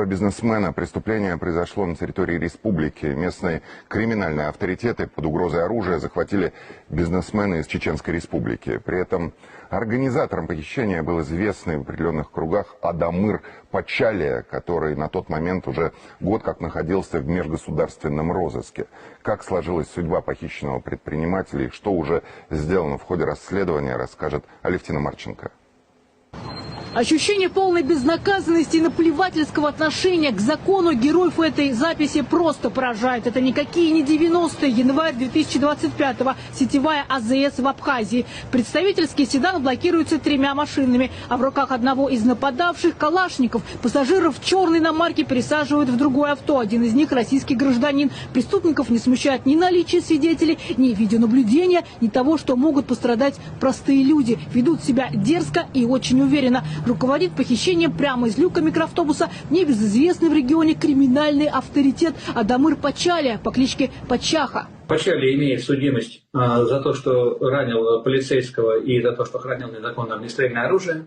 убийство бизнесмена. Преступление произошло на территории республики. Местные криминальные авторитеты под угрозой оружия захватили бизнесмена из Чеченской республики. При этом организатором похищения был известный в определенных кругах Адамыр Пачалия, который на тот момент уже год как находился в межгосударственном розыске. Как сложилась судьба похищенного предпринимателя и что уже сделано в ходе расследования, расскажет Алевтина Марченко. Ощущение полной безнаказанности и наплевательского отношения к закону героев этой записи просто поражает. Это никакие не 90-е, январь 2025-го, сетевая АЗС в Абхазии. Представительский седан блокируется 3 машинами, а в руках одного из нападавших калашников. Пассажиров черной иномарки пересаживают в другое авто. Один из них российский гражданин. Преступников не смущает ни наличие свидетелей, ни видеонаблюдения, ни того, что могут пострадать простые люди. Ведут себя дерзко и очень уверенно. Руководит похищением прямо из люка микроавтобуса небезызвестный в регионе криминальный авторитет Адамыр Пачалия по кличке Пачаха. Пачалия имеет судимость за то, что ранил полицейского и за то, что хранил незаконно огнестрельное оружие.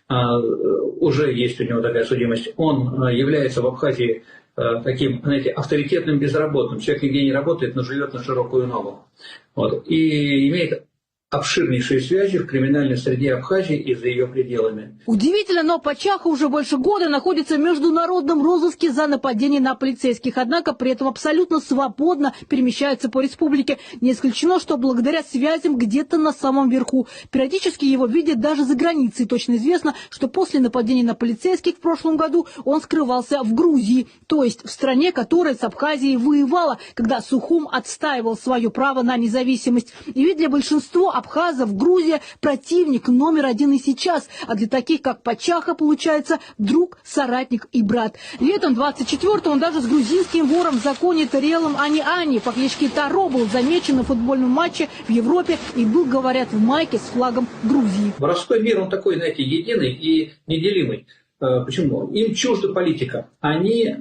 Уже есть у него такая судимость. Он является в Абхазии таким, знаете, авторитетным безработным. Человек нигде не работает, но живет на широкую ногу. Вот. И имеет обширнейшие связи в криминальной среде Абхазии и за ее пределами. Удивительно, но Пачаха уже больше года находится в международном розыске за нападение на полицейских. Однако при этом абсолютно свободно перемещается по республике. Не исключено, что благодаря связям где-то на самом верху. Периодически его видят даже за границей. Точно известно, что после нападения на полицейских в прошлом году он скрывался в Грузии. То есть в стране, которая с Абхазией воевала, когда Сухум отстаивал свое право на независимость. И ведь для большинства абхазов Грузия противник номер 1 и сейчас, а для таких, как Пачаха, получается друг, соратник и брат. Летом 24-го он даже с грузинским вором в законе Тариелом Ани по кличке Таро был замечен на футбольном матче в Европе и был, говорят, в майке с флагом Грузии. Воровской мир, он такой, знаете, единый и неделимый. Почему? Им чужда политика. Они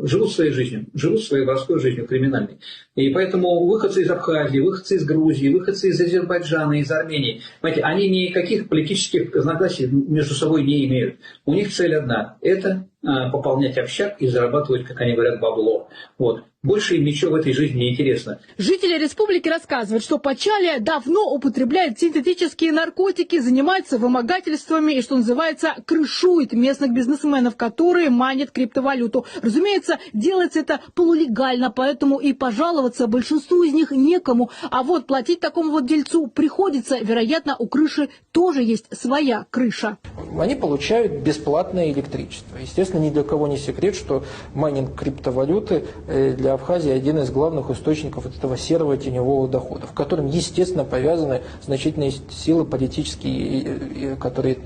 живут своей жизнью, живут своей воровской жизнью, криминальной. И поэтому выходцы из Абхазии, выходцы из Грузии, выходцы из Азербайджана, из Армении, понимаете, они никаких политических разногласий между собой не имеют. У них цель одна – это пополнять общак и зарабатывать, как они говорят, бабло. Вот. Больше им ничего в этой жизни не интересно. Жители республики рассказывают, что Пачалия давно употребляет синтетические наркотики, занимается вымогательствами и, что называется, крышует местных бизнесменов, которые манят криптовалюту. Разумеется, делается это полулегально, поэтому и пожаловаться большинству из них некому. А вот платить такому вот дельцу приходится. Вероятно, у крыши тоже есть своя крыша. Они получают бесплатное электричество. Естественно, ни для кого не секрет, что майнинг криптовалюты для Абхазии один из главных источников этого серого теневого дохода, в котором, естественно, повязаны значительные силы политические, которые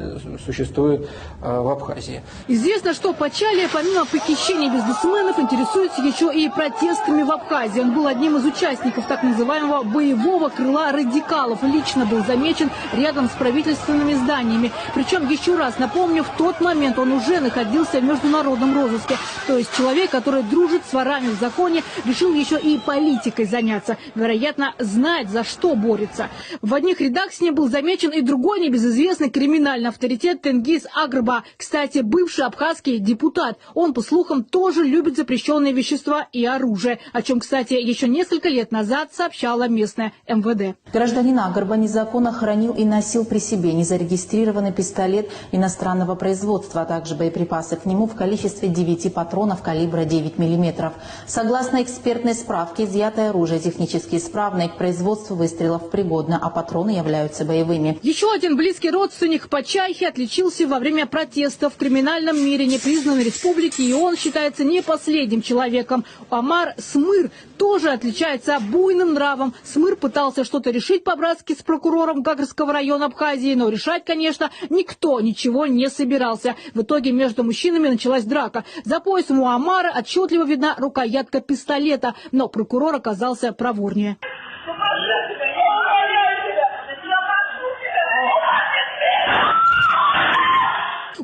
существуют в Абхазии. Известно, что Пачалия, помимо похищения бизнесменов, интересуется еще и протестами в Абхазии. Он был одним из участников так называемого боевого крыла радикалов. Лично был замечен рядом с правительственными зданиями. Причем, еще раз напомню, в тот момент он уже находился в международном розыске. То есть человек, который дружит с ворами в законе, решил еще и политикой заняться. Вероятно, знает, за что борется. В одних рядах с ним был замечен и другой небезызвестный криминальный авторитет Тенгиз Агрба. Кстати, бывший абхазский депутат. Он, по слухам, тоже любит запрещенные вещества и оружие. О чем, кстати, еще несколько лет назад сообщала местное МВД. Гражданин Агрба незаконно хранил и носил при себе незарегистрированный пистолет иностранного производства, а также боеприпасы к нему в количестве 9 патронов калибра 9 мм. Согласно экспертной справке, изъятое оружие технически исправное, к производству выстрелов пригодно, а патроны являются боевыми. Еще один близкий родственник Пачахи отличился во время протестов в криминальном мире непризнанной республики, и он считается не последним человеком. Омар Смыр тоже отличается буйным нравом. Смыр пытался что-то решить по-братски с прокурором Гагарского района Абхазии, но решать, конечно, никто ничего не собирался. В итоге между мужчинами началась драка. За поясом у Омара отчетливо видна рукоятка пистолета, но прокурор оказался проворнее.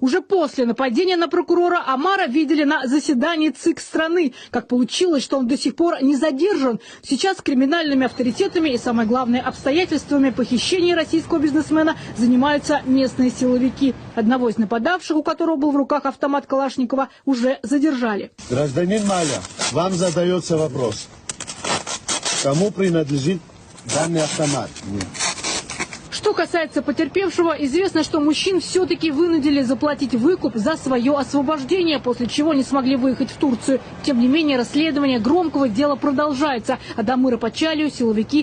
Уже после нападения на прокурора Омара видели на заседании ЦИК страны. Как получилось, что он до сих пор не задержан. Сейчас криминальными авторитетами и, самое главное, обстоятельствами похищения российского бизнесмена занимаются местные силовики. Одного из нападавших, у которого был в руках автомат Калашникова, уже задержали. Гражданин Маля, вам задается вопрос. Кому принадлежит данный автомат? Что касается потерпевшего, известно, что мужчин все-таки вынудили заплатить выкуп за свое освобождение, после чего не смогли выехать в Турцию. Тем не менее, расследование громкого дела продолжается, а Дамыра Почалию силовики